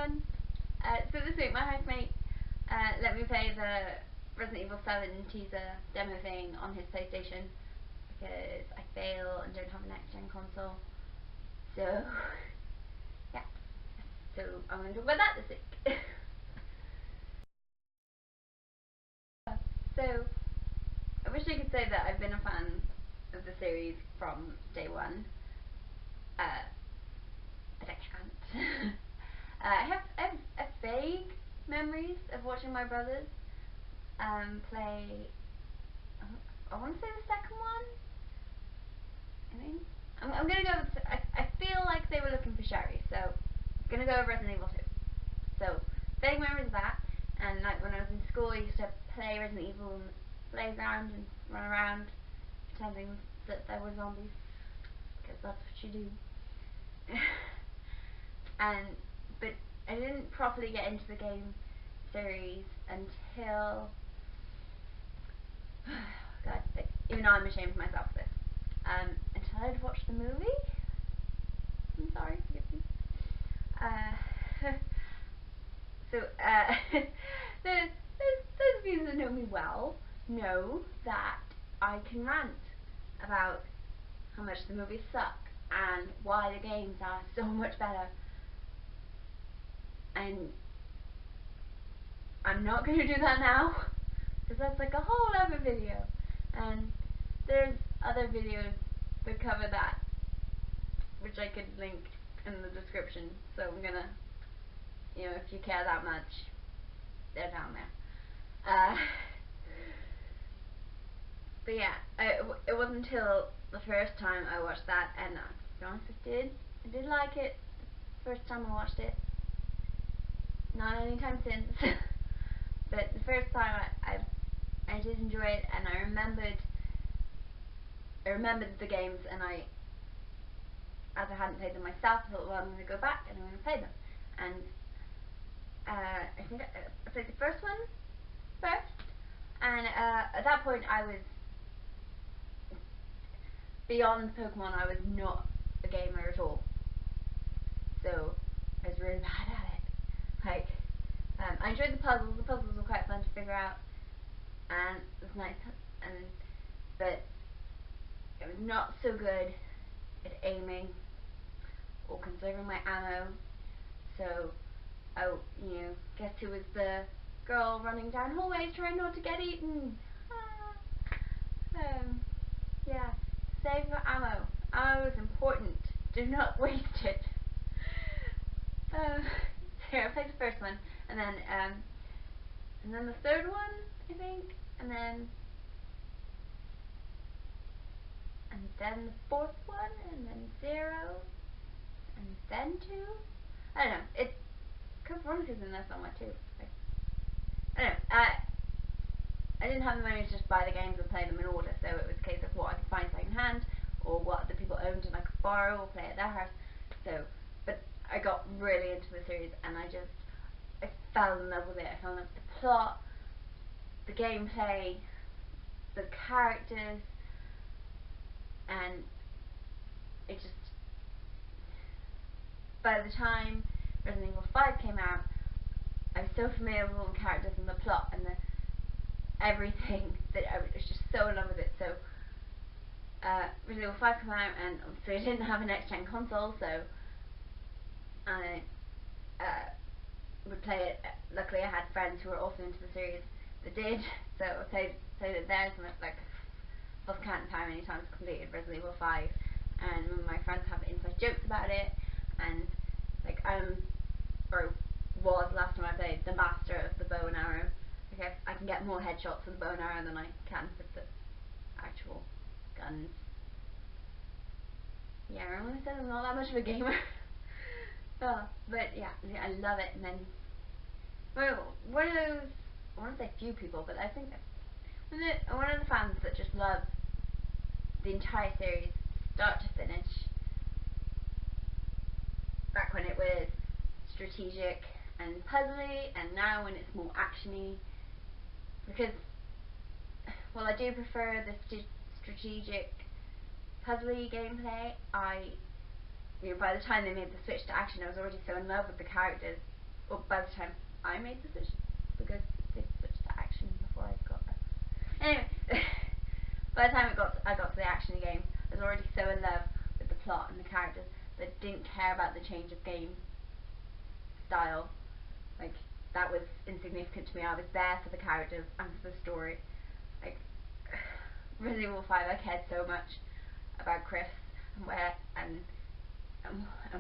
everyone. So this week my housemate let me play the Resident Evil 7 teaser demo thing on his PlayStation because I fail and don't have a next gen console. So yeah, so I'm going to talk about that this week. So I wish I could say that I've been a fan of the series from day one, but I can't. I have vague memories of watching my brothers play. I want to say the second one. I think I'm gonna go with. I feel like they were looking for Sherry, so I'm gonna go with Resident Evil 2. So vague memories of that, and like when I was in school, I used to play Resident Evil in the playground and run around pretending that there were zombies, because that's what you do. But I didn't properly get into the game series until God, like, even though I'm ashamed of myself for this, until I'd watched the movie. I'm sorry, forgive me. So those of you that know me well know that I can rant about how much the movies suck and why the games are so much better. And I'm not going to do that now, because that's like a whole other video, and there's other videos that cover that, which I could link in the description, so I'm gonna, if you care that much, they're down there. But yeah, it wasn't until the first time I watched that, and to be honest, I did like it the first time I watched it. Not anytime since, but the first time I did enjoy it, and I remembered the games, and as I hadn't played them myself, I thought, well, I'm going to go back and I'm going to play them. And I think I played the first one first, and at that point I was beyond Pokemon. I was not a gamer at all, so I was really bad at it. Like, I enjoyed the puzzles. The puzzles were quite fun to figure out, and it was nice. But I was not so good at aiming or conserving my ammo. So, guess who was the girl running down hallways trying not to get eaten? Yeah, save your ammo. Ammo is important. Do not waste it. Here, I played the first one, and then the third one, I think, and then the fourth one, and then 0, and then 2. I don't know. It Veronica's in there somewhere too. I don't know. I didn't have the money to just buy the games and play them in order, so it was a case of what I could find second hand, or what other people owned and I could borrow or play at their house. But I got really into the series, and I fell in love with it. I fell in love with the plot, the gameplay, the characters, and it just, by the time Resident Evil 5 came out, I was so familiar with all the characters and the plot and everything that I was just so in love with it. So Resident Evil 5 came out, and obviously I didn't have a next gen console, so I would play it. Luckily I had friends who were also into the series that did, so I played it there, and like, lost count of how many times I completed Resident Evil 5, and my friends have inside jokes about it, and like was last time I played the master of the bow and arrow. Okay, I can get more headshots with the bow and arrow than I can with the actual guns. Yeah, remember when I said I'm not that much of a gamer? But yeah, I love it. And then one of those, I want to say few people, but I think one of the fans that just love the entire series, start to finish. Back when it was strategic and puzzly, and now when it's more actiony. Because, while I do prefer the strategic, puzzly gameplay, by the time they made the switch to action, I was already so in love with the characters well, by the time I made the switch, because they switched to action before I got there. Anyway, by the time I got to the action game, I was already so in love with the plot and the characters that I didn't care about the change of game style. Like, that was insignificant to me. I was there for the characters and for the story. Like, Resident Evil 5, I cared so much about Chris and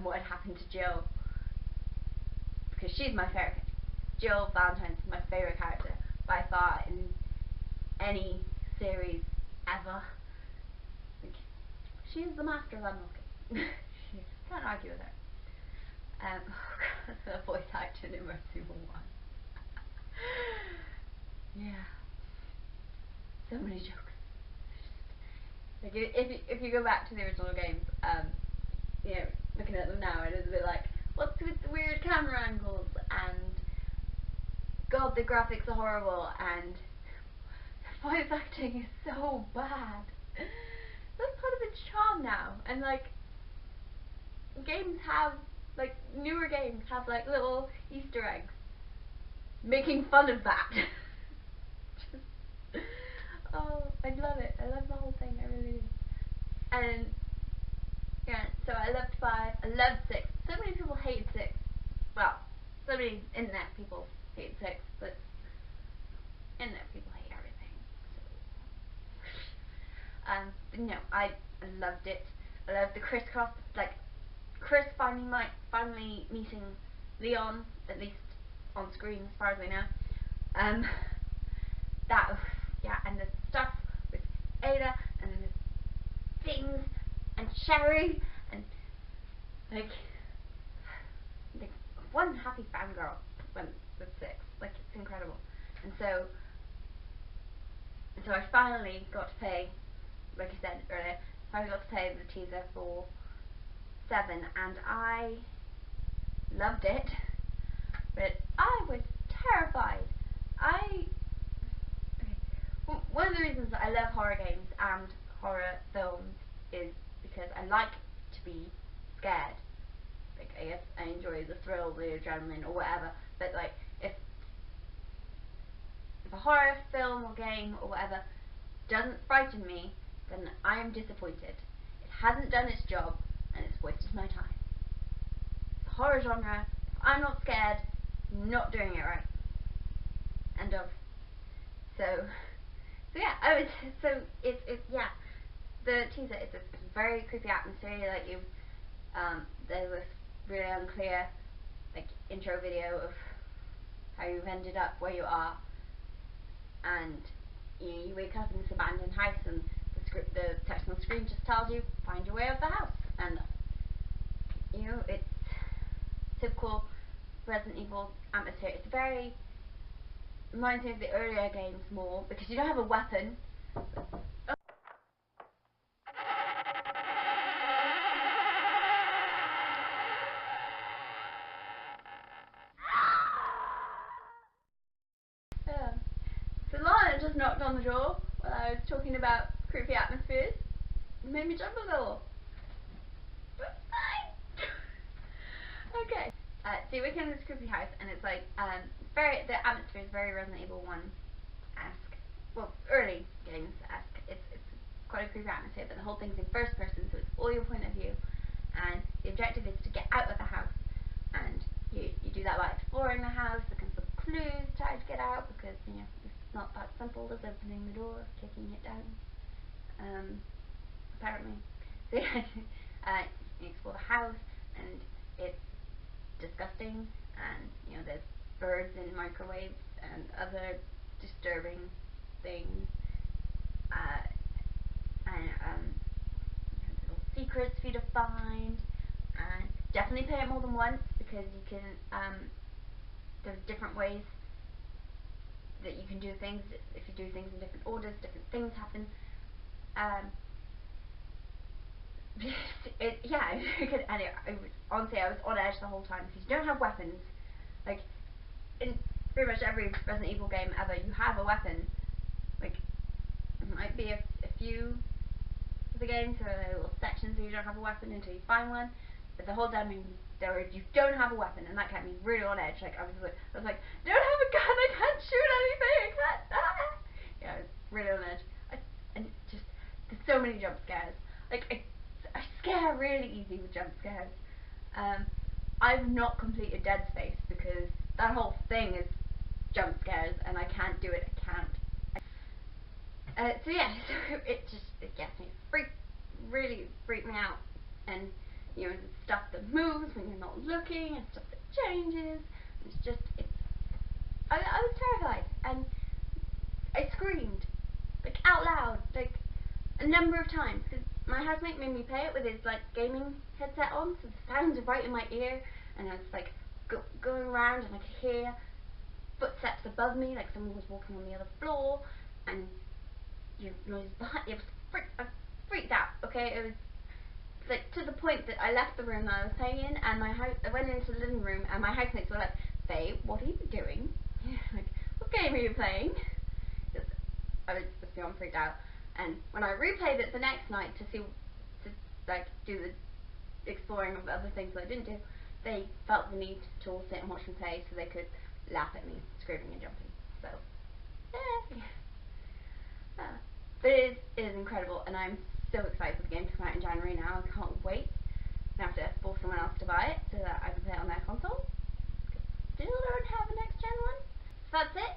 what had happened to Jill, because she's my favourite. Jill Valentine's my favourite character by far in any series ever. Like, she's the master of unlocking. Can't argue with her. The voice actor in Resident Evil 1. Yeah. So many jokes. Like, if you go back to the original games, you know, looking at them now, it is a bit like, what's with the weird camera angles, and God, the graphics are horrible, and the voice acting is so bad. That's part of its charm now, and like, games have, like, newer games have like little Easter eggs making fun of that. Just, oh, I love it. I love the whole thing. I really do. And yeah, so I loved 5. I loved 6. So many people hated 6. Well, so many internet people hate 6, but internet people hate everything. So, but no, I loved it. I loved the crisscross, like Chris finally meeting Leon, at least on screen as far as I know. That, yeah, and the stuff with Ada and the things and Sherry and like one happy fangirl went with 6. Like, it's incredible. And so I finally got to play, like I said earlier, finally got to play the teaser for 7, and I loved it, but I was terrified. One of the reasons that I love horror games and horror films is because I like to be scared. Like, I guess I enjoy the thrill, the adrenaline, or whatever, but like, if a horror film or game or whatever doesn't frighten me, then I am disappointed. It hasn't done its job, and it's wasted my time. The horror genre, if I'm not scared, I'm not doing it right. End of. So yeah, yeah. The teaser, it's a very creepy atmosphere. Like, there's this really unclear, like, intro video of how you've ended up where you are, and you wake up in this abandoned house, and the text on the screen just tells you, find your way out of the house. And it's typical Resident Evil atmosphere. It's very, reminds me of the earlier games more, because you don't have a weapon. So Lana just knocked on the door while I was talking about creepy atmospheres. It made me jump a little. Okay. So you wake in this creepy house, and it's like, the atmosphere is very Resident Evil 1-esque. Well, early games-esque. It's quite a creepy atmosphere, but the whole thing's in first person, so it's all your point of view. And the objective is to get out of the house. And you do that by exploring the house, looking for clues to how to get out, because, it's not that simple as opening the door, kicking it down. Apparently. So you explore the house, and it's disgusting, and there's birds in microwaves and other disturbing things, and little secrets for you to find, and definitely play it more than once, because you can there's different ways that you can do things. If you do things in different orders, different things happen. Honestly, I was on edge the whole time, because you don't have weapons. Like, in pretty much every Resident Evil game ever, you have a weapon. Like, it might be a few of the games, or little sections where you don't have a weapon until you find one, but the whole damn So you don't have a weapon, and that kept me really on edge. Like I was like, don't have a gun, I can't shoot anything, I can't. Yeah, I was really on edge. And just there's so many jump scares. Like I scare really easy with jump scares. I've not completed Dead Space because that whole thing is jump scares, and I can't do it. I can't. So yeah, so it gets me really freaked me out, and you know, stuff that moves when you're not looking, and stuff that changes. I was terrified, and I screamed like out loud, like a number of times, because my housemate made me play it with his like gaming headset on, so the sounds are right in my ear, and I was like going around, and I could hear footsteps above me, like someone was walking on the other floor, and noise behind. I freaked out. Okay, it was like to the point that I left the room that I was playing in, and I went into the living room, and my housemates were like, "Faye, what are you doing?" Like, what game are you playing? Because I was just beyond freaked out. And when I replayed it the next night to like do the exploring of other things that I didn't do, they felt the need to all sit and watch me play so they could laugh at me screaming and jumping. So, yeah. But it is incredible, and I'm so excited for the game to come out in January now. I can't wait. I have to force someone else to buy it so that I can play it on their console. Still don't have a next gen one. So that's it.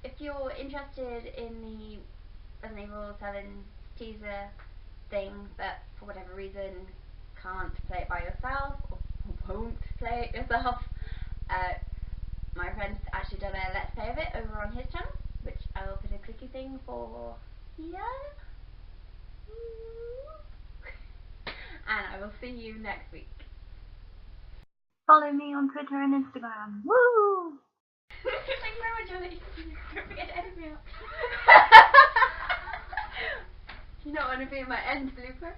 If you're interested in the Resident Evil 7 teaser thing, but for whatever reason can't play it by yourself, or won't play it yourself, my friend's actually done a let's play of it over on his channel, which I'll put a clicky thing for here. And I will see you next week. Follow me on Twitter and Instagram. Woo! Thank you very much, Ellie. Don't forget to edit me out. Do you not want to be in my end blooper?